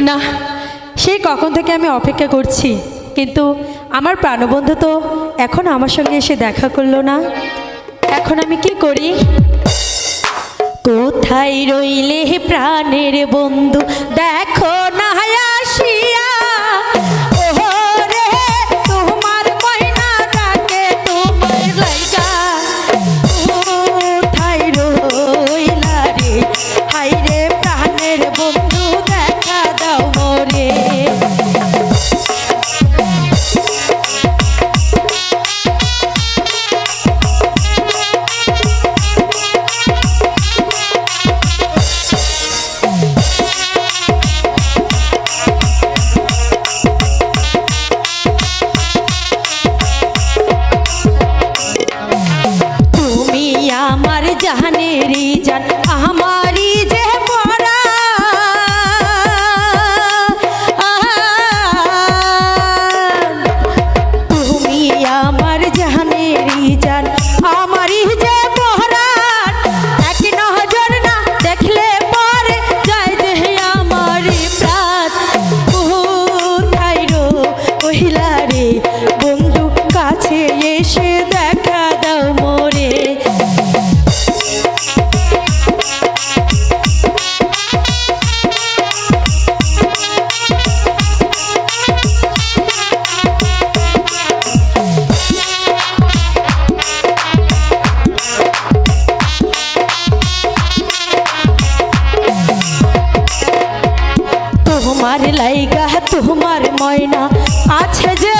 না, সেই কখন থেকে আমি অপেক্ষা করছি, কিন্তু আমার প্রাণবন্ধু তো এখন আমার সঙ্গে এসে দেখা করলো না। এখন আমি কি করি? কোথায় রইলে প্রাণের বন্ধু, দেখো না আসিয়া। জাহানেরি জান আমারি যে পরা, তুমি আমার জাহানেরি জান আমারি যে পরা। এক নজর না দেখলে পরে যায় যে আমারি প্রাণ। কোথায় রইলা রে বন্ধু, কাছে এসে দেখা দাও মোরে। তোমার লাইগা তোমার ময়না আছে যে